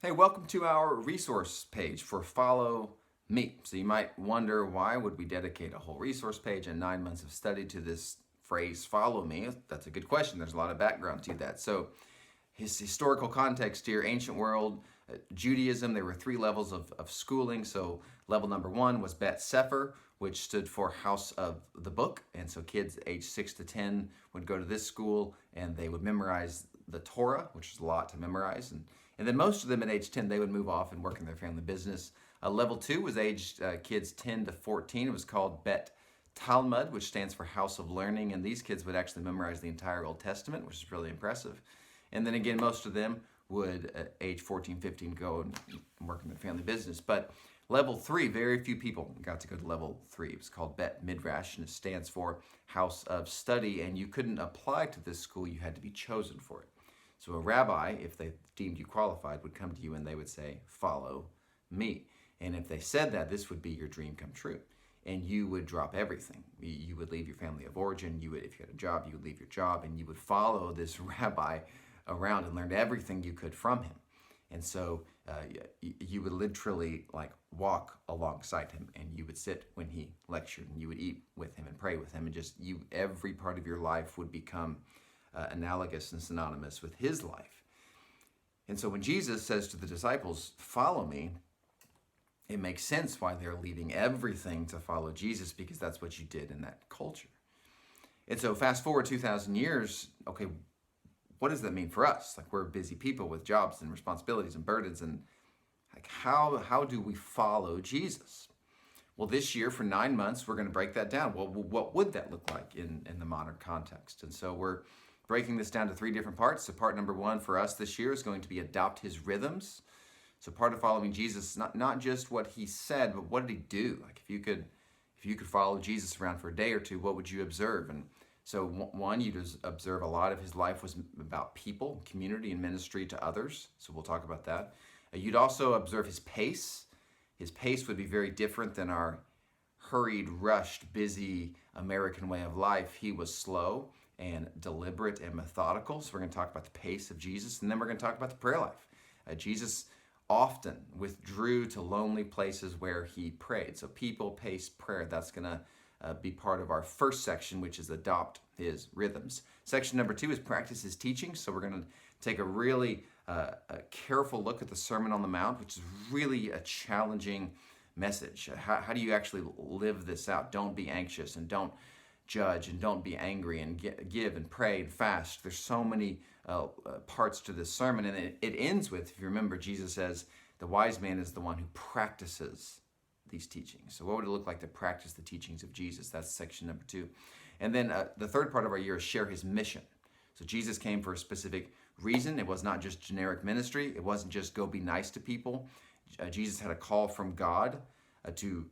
Hey, welcome to our resource page for Follow Me. So you might wonder, why would we dedicate a whole resource page and 9 months of study to this phrase, follow me? That's a good question. There's a lot of background to that. So his historical context here, ancient world, Judaism, there were three levels of schooling. So level number one was Bet Sefer, which stood for House of the Book. And so kids aged 6 to 10 would go to this school and they would memorize the Torah, which is a lot to memorize. And then most of them at age 10, they would move off and work in their family business. Level two was aged kids 10 to 14. It was called Bet Talmud, which stands for House of Learning. And these kids would actually memorize the entire Old Testament, which is really impressive. And then again, most of them would, at age 14, 15, go and work in their family business. But level three, very few people got to go to level three. It was called Bet Midrash, and it stands for House of Study. And you couldn't apply to this school, you had to be chosen for it. So a rabbi, if they deemed you qualified, would come to you and they would say, follow me. And if they said that, this would be your dream come true. And you would drop everything. You would leave your family of origin. You would, if you had a job, you would leave your job and you would follow this rabbi around and learn everything you could from him. And so you would literally like walk alongside him, and you would sit when he lectured, and you would eat with him and pray with him, and just every part of your life would become analogous and synonymous with his life. And so when Jesus says to the disciples, follow me, it makes sense why they're leaving everything to follow Jesus, because that's what you did in that culture. And so fast forward 2,000 years, okay, what does that mean for us? Like, we're busy people with jobs and responsibilities and burdens, and like how do we follow Jesus? Well, this year for 9 months, we're going to break that down. Well, what would that look like in the modern context? And so we're breaking this down to three different parts. So part number one for us this year is going to be adopt his rhythms. So part of following Jesus is not just what he said, but what did he do? Like, if you could follow Jesus around for a day or two, what would you observe? And so one, you'd observe a lot of his life was about people, community, and ministry to others. So we'll talk about that. You'd also observe his pace. His pace would be very different than our hurried, rushed, busy American way of life. He was slow and deliberate and methodical. So we're going to talk about the pace of Jesus, and then we're going to talk about the prayer life. Jesus often withdrew to lonely places where he prayed. So people, pace, prayer, that's going to be part of our first section, which is adopt his rhythms. Section number two is practice his teaching. So we're going to take a really a careful look at the Sermon on the Mount, which is really a challenging message. How do you actually live this out? Don't be anxious, and don't judge, and don't be angry, and give and pray and fast. There's so many parts to this sermon, and it ends with, if you remember, Jesus says the wise man is the one who practices these teachings. So what would it look like to practice the teachings of Jesus? That's section number two. And then the third part of our year is share his mission. So Jesus came for a specific reason. It was not just generic ministry. It wasn't just go be nice to people. Jesus had a call from God to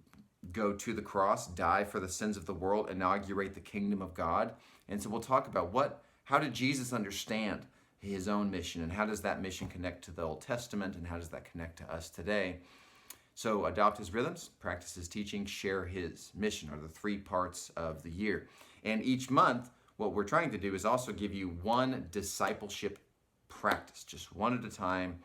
go to the cross, die for the sins of the world, inaugurate the kingdom of God. And so we'll talk about how did Jesus understand his own mission, and how does that mission connect to the Old Testament, and how does that connect to us today? So adopt his rhythms, practice his teaching, share his mission are the three parts of the year. And each month, what we're trying to do is also give you one discipleship practice, just one at a time.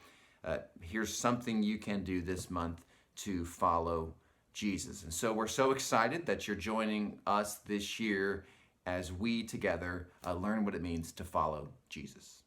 Here's something you can do this month to follow Jesus. And so we're so excited that you're joining us this year as we together learn what it means to follow Jesus.